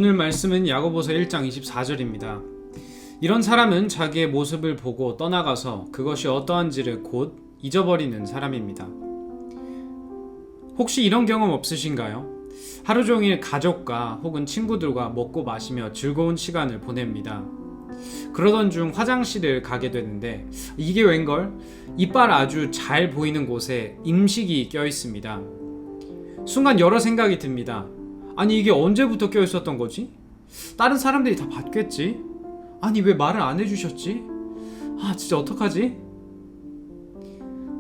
오늘 말씀은 야고보서 1장 24절입니다. 이런 사람은 자기의 모습을 보고 떠나가서 그것이 어떠한지를 곧 잊어버리는 사람입니다. 혹시 이런 경험 없으신가요? 하루 종일 가족과 혹은 친구들과 먹고 마시며 즐거운 시간을 보냅니다. 그러던 중 화장실을 가게 되는데 이게 웬걸? 이빨 아주 잘 보이는 곳에 임식이 껴 있습니다. 순간 여러 생각이 듭니다. 아니 이게 언제부터 껴 있었던 거지? 다른 사람들이 다 봤겠지? 아니 왜 말을 안 해주셨지? 아 진짜 어떡하지?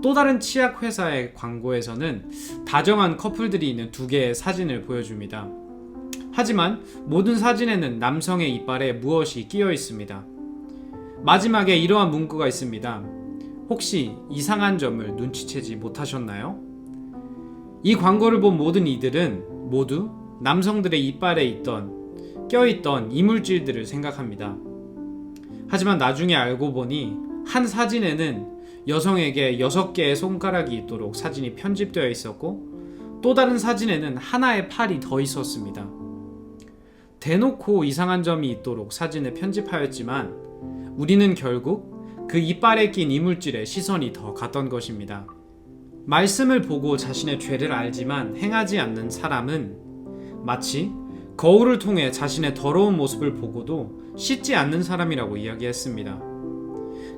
또 다른 치약 회사의 광고에서는 다정한 커플들이 있는 두 개의 사진을 보여줍니다. 하지만 모든 사진에는 남성의 이빨에 무엇이 끼어 있습니다. 마지막에 이러한 문구가 있습니다. 혹시 이상한 점을 눈치채지 못하셨나요? 이 광고를 본 모든 이들은 모두 남성들의 이빨에 껴있던 이물질들을 생각합니다. 하지만 나중에 알고 보니 한 사진에는 여성에게 6개의 손가락이 있도록 사진이 편집되어 있었고 또 다른 사진에는 하나의 팔이 더 있었습니다. 대놓고 이상한 점이 있도록 사진을 편집하였지만 우리는 결국 그 이빨에 낀 이물질에 시선이 더 갔던 것입니다. 말씀을 보고 자신의 죄를 알지만 행하지 않는 사람은 마치 거울을 통해 자신의 더러운 모습을 보고도 씻지 않는 사람이라고 이야기했습니다.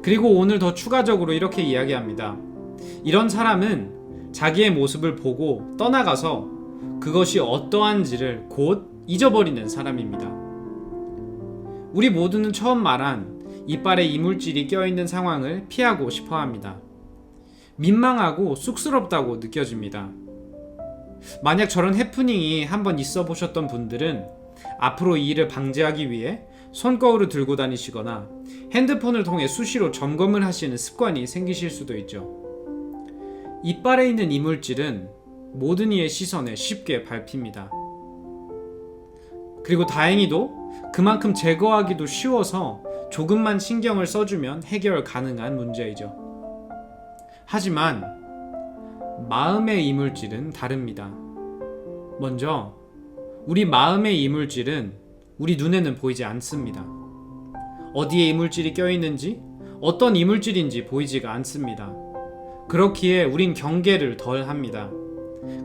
그리고 오늘 더 추가적으로 이렇게 이야기합니다. 이런 사람은 자기의 모습을 보고 떠나가서 그것이 어떠한지를 곧 잊어버리는 사람입니다. 우리 모두는 처음 말한 이빨에 이물질이 껴있는 상황을 피하고 싶어 합니다. 민망하고 쑥스럽다고 느껴집니다. 만약 저런 해프닝이 한번 있어 보셨던 분들은 앞으로 이 일을 방지하기 위해 손거울을 들고 다니시거나 핸드폰을 통해 수시로 점검을 하시는 습관이 생기실 수도 있죠. 이빨에 있는 이물질은 모든 이의 시선에 쉽게 밟힙니다. 그리고 다행히도 그만큼 제거하기도 쉬워서 조금만 신경을 써주면 해결 가능한 문제이죠. 하지만 마음의 이물질은 다릅니다. 먼저 우리 마음의 이물질은 우리 눈에는 보이지 않습니다. 어디에 이물질이 껴있는지 어떤 이물질인지 보이지가 않습니다. 그렇기에 우린 경계를 덜 합니다.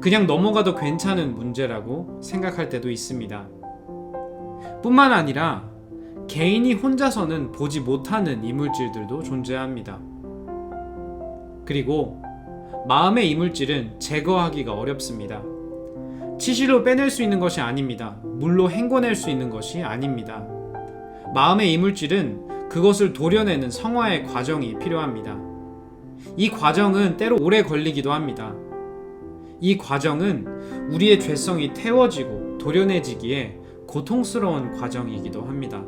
그냥 넘어가도 괜찮은 문제라고 생각할 때도 있습니다. 뿐만 아니라 개인이 혼자서는 보지 못하는 이물질들도 존재합니다. 그리고 마음의 이물질은 제거하기가 어렵습니다. 치실로 빼낼 수 있는 것이 아닙니다. 물로 헹궈낼 수 있는 것이 아닙니다. 마음의 이물질은 그것을 도려내는 성화의 과정이 필요합니다. 이 과정은 때로 오래 걸리기도 합니다. 이 과정은 우리의 죄성이 태워지고 도려내지기에 고통스러운 과정이기도 합니다.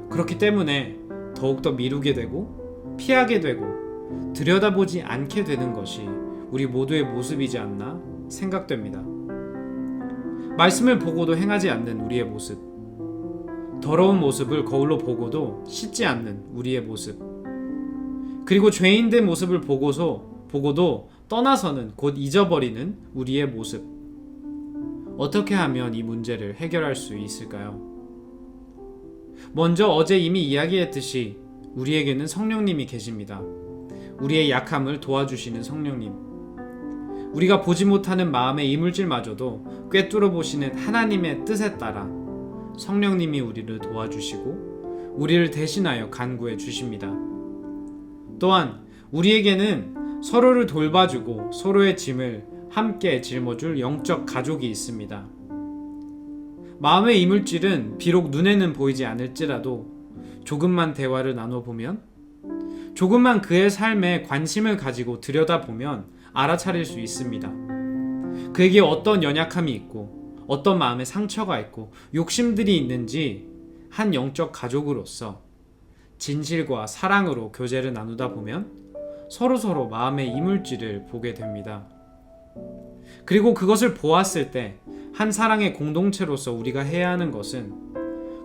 그렇기 때문에 더욱더 미루게 되고 피하게 되고 들여다보지 않게 되는 것이 우리 모두의 모습이지 않나 생각됩니다. 말씀을 보고도 행하지 않는 우리의 모습, 더러운 모습을 거울로 보고도 씻지 않는 우리의 모습, 그리고 죄인된 모습을 보고도 떠나서는 곧 잊어버리는 우리의 모습. 어떻게 하면 이 문제를 해결할 수 있을까요? 먼저 어제 이미 이야기했듯이 우리에게는 성령님이 계십니다. 우리의 약함을 도와주시는 성령님. 우리가 보지 못하는 마음의 이물질마저도 꿰뚫어 보시는 하나님의 뜻에 따라 성령님이 우리를 도와주시고 우리를 대신하여 간구해 주십니다. 또한 우리에게는 서로를 돌봐주고 서로의 짐을 함께 짊어줄 영적 가족이 있습니다. 마음의 이물질은 비록 눈에는 보이지 않을지라도 조금만 대화를 나눠보면, 조금만 그의 삶에 관심을 가지고 들여다보면 알아차릴 수 있습니다. 그에게 어떤 연약함이 있고 어떤 마음의 상처가 있고 욕심들이 있는지 한 영적 가족으로서 진실과 사랑으로 교제를 나누다 보면 서로서로 마음의 이물질을 보게 됩니다. 그리고 그것을 보았을 때 한 사랑의 공동체로서 우리가 해야 하는 것은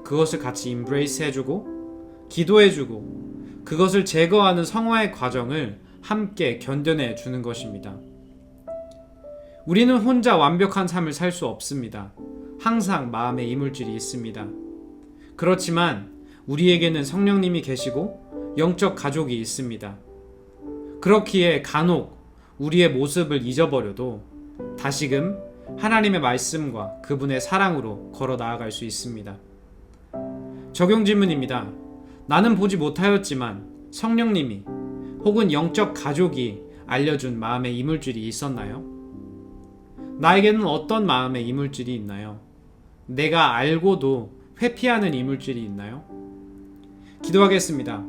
그것을 같이 임브레이스 해주고 기도해주고 그것을 제거하는 성화의 과정을 함께 견뎌내 주는 것입니다. 우리는 혼자 완벽한 삶을 살 수 없습니다. 항상 마음에 이물질이 있습니다. 그렇지만 우리에게는 성령님이 계시고 영적 가족이 있습니다. 그렇기에 간혹 우리의 모습을 잊어버려도 다시금 하나님의 말씀과 그분의 사랑으로 걸어 나아갈 수 있습니다. 적용 질문입니다. 나는 보지 못하였지만 성령님이 혹은 영적 가족이 알려준 마음의 이물질이 있었나요? 나에게는 어떤 마음의 이물질이 있나요? 내가 알고도 회피하는 이물질이 있나요? 기도하겠습니다.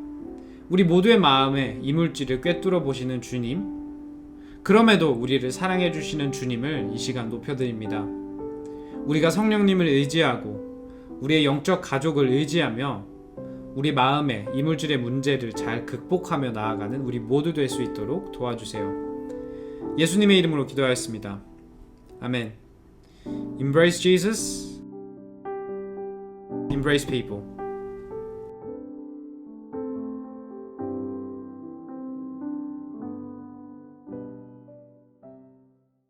우리 모두의 마음에 이물질을 꿰뚫어 보시는 주님, 그럼에도 우리를 사랑해 주시는 주님을 이 시간 높여드립니다. 우리가 성령님을 의지하고 우리의 영적 가족을 의지하며 우리 마음의 이물질의 문제를 잘 극복하며 나아가는 우리 모두 될 수 있도록 도와주세요. 예수님의 이름으로 기도하였습니다. 아멘. Embrace Jesus. Embrace people.